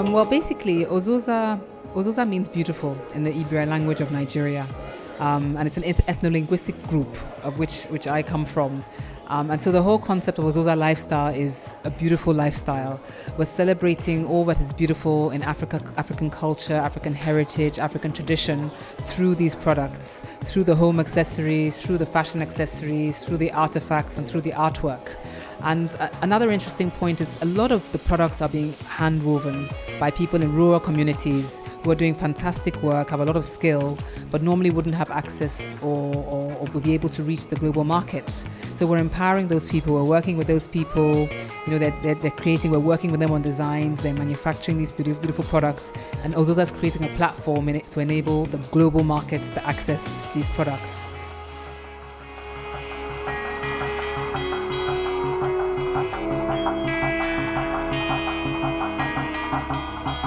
Well, basically, Ozoza means beautiful in the Ibira language of Nigeria, and it's an ethno-linguistic group of which I come from. And so the whole concept of Ozoza lifestyle is a beautiful lifestyle. We're celebrating all that is beautiful in Africa, African culture, African heritage, African tradition through these products, through the home accessories, through the fashion accessories, through the artifacts, and through the artwork. And another interesting point is a lot of the products are being hand-woven by people in rural communities who are doing fantastic work, have a lot of skill, but normally wouldn't have access or would be able to reach the global market. So we're empowering those people, we're working with those people, they're creating, we're working with them on designs, they're manufacturing these beautiful products, and Ozoza is creating a platform in it to enable the global markets to access these products.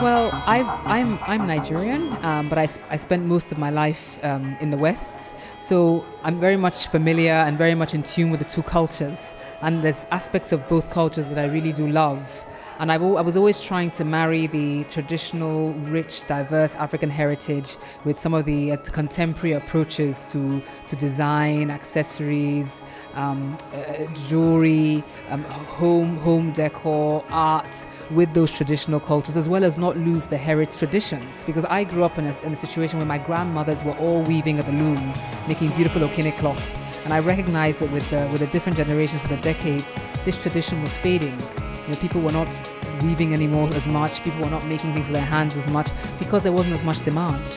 Well, I'm Nigerian, but I spent most of my life in the West, so I'm very much familiar and very much in tune with the two cultures. And there's aspects of both cultures that I really do love. And I was always trying to marry the traditional, rich, diverse African heritage with some of the contemporary approaches to design, accessories, jewelry, home decor, art, with those traditional cultures, as well as not lose the heritage traditions. Because I grew up in a situation where my grandmothers were all weaving at the loom, making beautiful okene cloth. And I recognized that with the different generations, with the decades, this tradition was fading. People were not weaving anymore as much, people were not making things with their hands as much because there wasn't as much demand.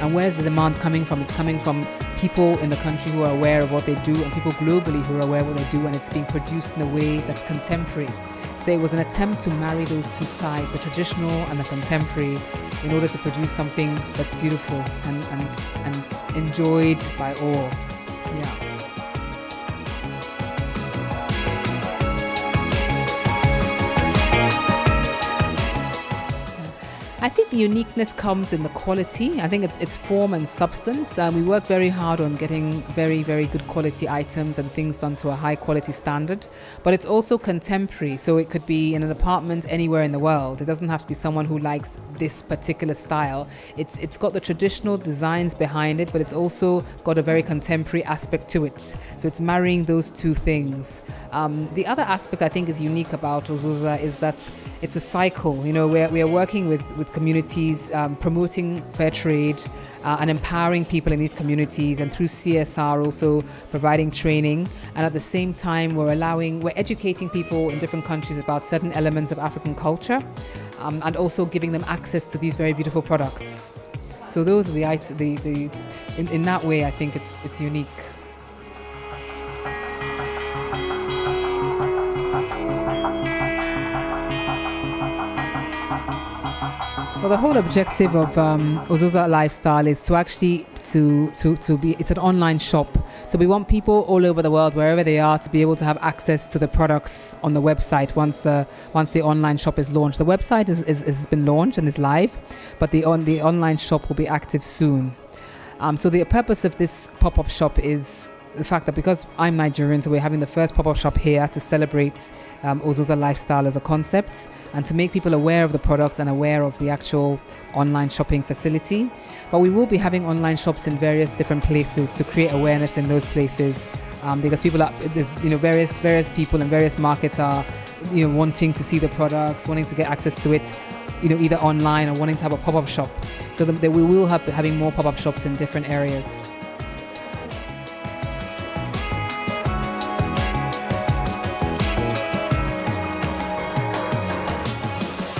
And where's the demand coming from? It's coming from people in the country who are aware of what they do and people globally who are aware of what they do, and it's being produced in a way that's contemporary. So it was an attempt to marry those two sides, the traditional and the contemporary, in order to produce something that's beautiful and enjoyed by all. Yeah. I think the uniqueness comes in the quality. I think it's form and substance. We work very hard on getting very, very good quality items and things done to a high quality standard. But it's also contemporary. So it could be in an apartment anywhere in the world. It doesn't have to be someone who likes this particular style. It's got the traditional designs behind it, but it's also got a very contemporary aspect to it. So it's marrying those two things. The other aspect I think is unique about Ozoza is that it's a cycle. We are working with communities, promoting fair trade and empowering people in these communities, and through CSR also providing training. And at the same time, we're educating people in different countries about certain elements of African culture, and also giving them access to these very beautiful products. So those are in that way, I think it's unique. Well, the whole objective of Ozoza Lifestyle is to actually to be, it's an online shop. So we want people all over the world, wherever they are, to be able to have access to the products on the website once the online shop is launched. The website has been launched and is live, but the online shop will be active soon. So the purpose of this pop-up shop is the fact that because I'm Nigerian, so we're having the first pop-up shop here to celebrate Ozoza Lifestyle as a concept and to make people aware of the products and aware of the actual online shopping facility. But we will be having online shops in various different places to create awareness in those places, because various people in various markets are wanting to see the products, wanting to get access to it, either online or wanting to have a pop-up shop. So that we will have having more pop-up shops in different areas.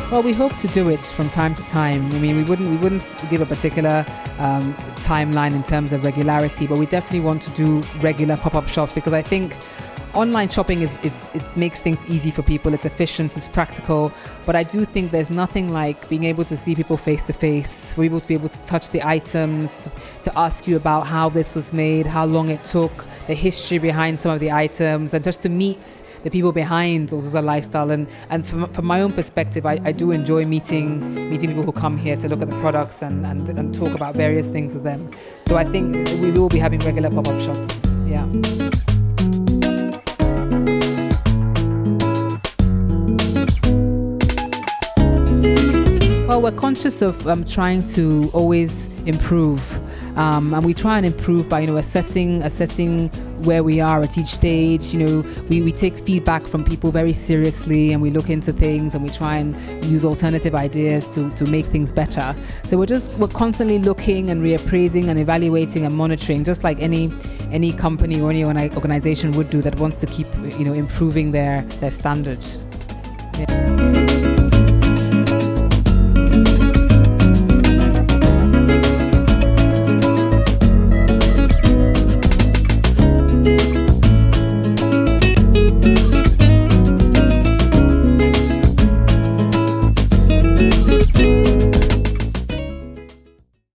Well, we hope to do it from time to time. I mean, we wouldn't give a particular timeline in terms of regularity, but we definitely want to do regular pop-up shops because I think online shopping it makes things easy for people. It's efficient, it's practical, but I do think there's nothing like being able to see people face to face, for people to be able to touch the items, to ask you about how this was made, how long it took, the history behind some of the items, and just to meet the people behind Ozoza Lifestyle. And from my own perspective, I do enjoy meeting people who come here to look at the products and talk about various things with them. So I think we will be having regular pop-up shops. Yeah. Well, we're conscious of trying to always improve, and we try and improve by assessing where we are at each stage. We take feedback from people very seriously, and we look into things, and we try and use alternative ideas to make things better. So we're constantly looking and reappraising and evaluating and monitoring, just like any company or any organization would do that wants to keep improving their standard. Yeah.